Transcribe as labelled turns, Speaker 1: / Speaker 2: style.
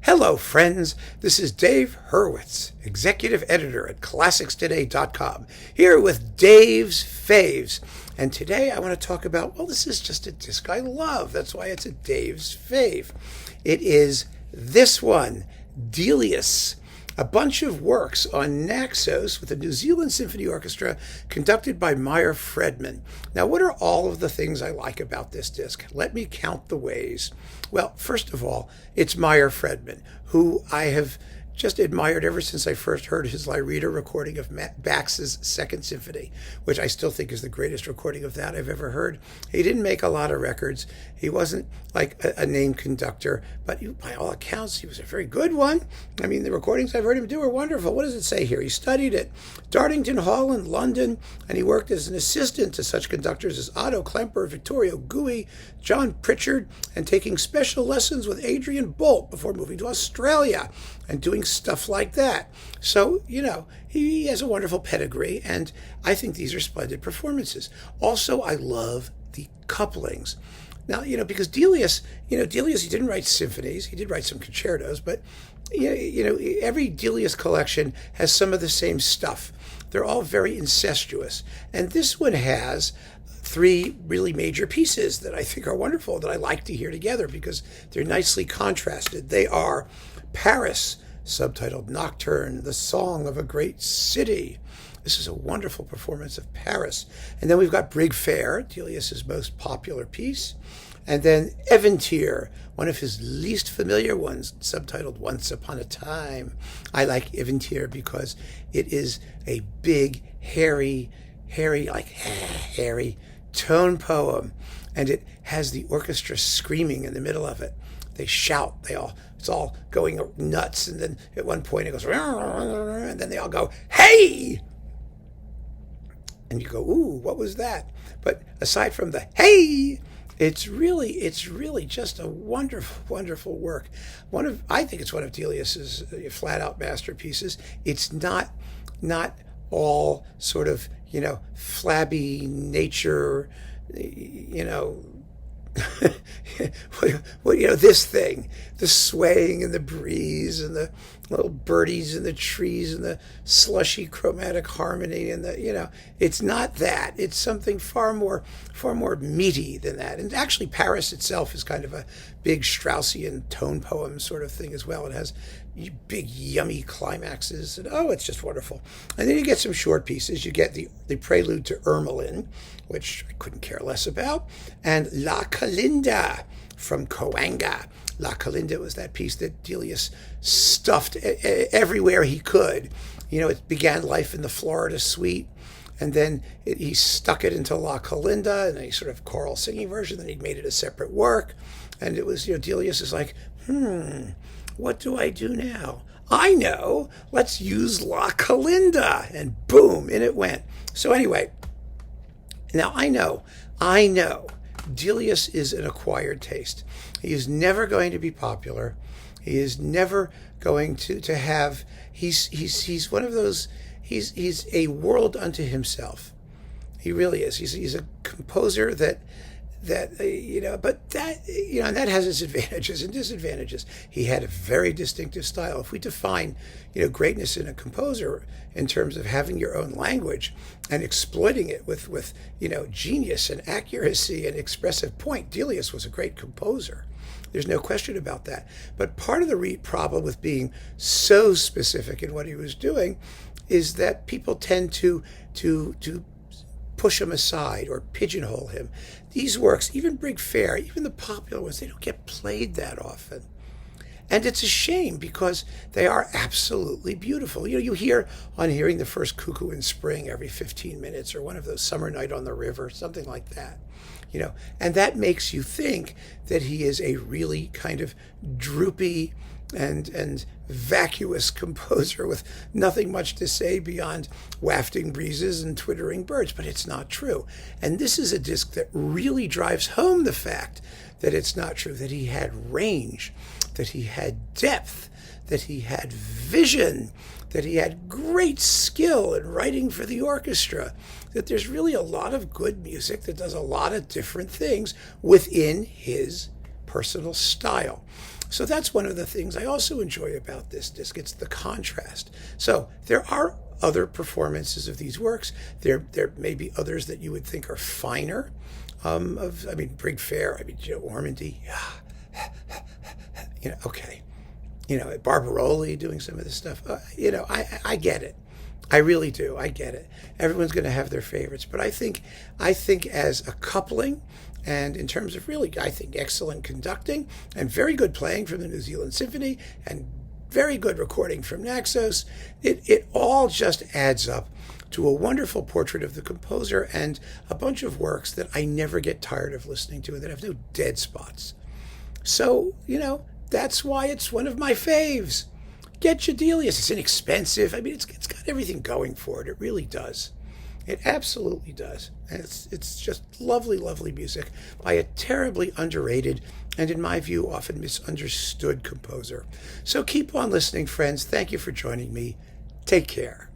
Speaker 1: Hello, friends. This is Dave Hurwitz, Executive Editor at ClassicsToday.com, here with Dave's Faves. And today I want to talk about, this is just a disc I love. That's why it's a Dave's Fave. It is this one, Delius, a bunch of works on Naxos with the New Zealand Symphony Orchestra conducted by Myer Fredman. Now, what are all of the things I like about this disc? Let me count the ways. Well, first of all, it's Myer Fredman, who I have just admired ever since I first heard his Lyrita recording of Bax's Second Symphony, which I still think is the greatest recording of that I've ever heard. He didn't make a lot of records. He wasn't like a named conductor, but by all accounts, he was a very good one. I mean, the recordings I've heard him do are wonderful. What does it say here? He studied at Dartington Hall in London, and he worked as an assistant to such conductors as Otto Klemper, Vittorio Gui, John Pritchard, and taking special lessons with Adrian Bolt before moving to Australia and doing stuff like that. So, he has a wonderful pedigree, and I think these are splendid performances. Also, I love the couplings. Now, because Delius, he didn't write symphonies. He did write some concertos, but, every Delius collection has some of the same stuff. They're all very incestuous. And this one has three really major pieces that I think are wonderful, that I like to hear together because they're nicely contrasted. They are Paris, subtitled Nocturne, the Song of a Great City. This is a wonderful performance of Paris. And then we've got Brigg, Delius's most popular piece. And then Eventyr, one of his least familiar ones, subtitled Once Upon a Time. I like Eventyr because it is a big, hairy tone poem. And it has the orchestra screaming in the middle of it. They shout, it's all going nuts, and then at one point it goes, and then they all go, hey! And you go, ooh, what was that? But aside from the hey, it's really just a wonderful, wonderful work. I think it's one of Delius's flat-out masterpieces. It's not all sort of, flabby nature, this thing, the swaying and the breeze and the little birdies in the trees and the slushy chromatic harmony and it's not that. It's something far more meaty than that. And actually Paris itself is kind of a big Straussian tone poem sort of thing as well. It has big yummy climaxes, and it's just wonderful. And then you get some short pieces. You get the prelude to Ermelin, which I couldn't care less about, and La Calinda from Coanga. La Calinda was that piece that Delius stuffed everywhere he could. It began life in the Florida suite, and then he stuck it into La Calinda, and a sort of choral singing version. Then he made it a separate work, and it was, Delius is like, what do I do now? I know, let's use La Calinda, and boom, in it went. So anyway, now I know, Delius is an acquired taste. He is never going to be popular. He is never going to have, he's one of those, he's a world unto himself. He really is. He's a composer that but that, and that has its advantages and disadvantages. He had a very distinctive style. If we define, greatness in a composer in terms of having your own language and exploiting it with genius and accuracy and expressive point, Delius was a great composer. There's no question about that. But part of the problem with being so specific in what he was doing is that people tend to push him aside or pigeonhole him. These works, even Brigg, even the popular ones, they don't get played that often. And it's a shame because they are absolutely beautiful. You hear on hearing the first cuckoo in spring every 15 minutes, or one of those Summer Night on the River, something like that. And that makes you think that he is a really kind of droopy and vacuous composer with nothing much to say beyond wafting breezes and twittering birds, but it's not true. And this is a disc that really drives home the fact that it's not true, that he had range, that he had depth, that he had vision, that he had great skill in writing for the orchestra, that there's really a lot of good music that does a lot of different things within his personal style. So that's one of the things I also enjoy about this disc. It's the contrast. So there are other performances of these works. There may be others that you would think are finer. Brigg Fair, Ormandy, okay. Barbaroli doing some of this stuff. I get it. I really do. I get it. Everyone's going to have their favorites, but I think as a coupling, and in terms of really, I think excellent conducting and very good playing from the New Zealand Symphony and very good recording from Naxos, it all just adds up to a wonderful portrait of the composer and a bunch of works that I never get tired of listening to and that have no dead spots. So, that's why it's one of my faves. Get your Delius. It's inexpensive. It's got everything going for it. It really does. It absolutely does. And it's just lovely, lovely music by a terribly underrated and, in my view, often misunderstood composer. So keep on listening, friends. Thank you for joining me. Take care.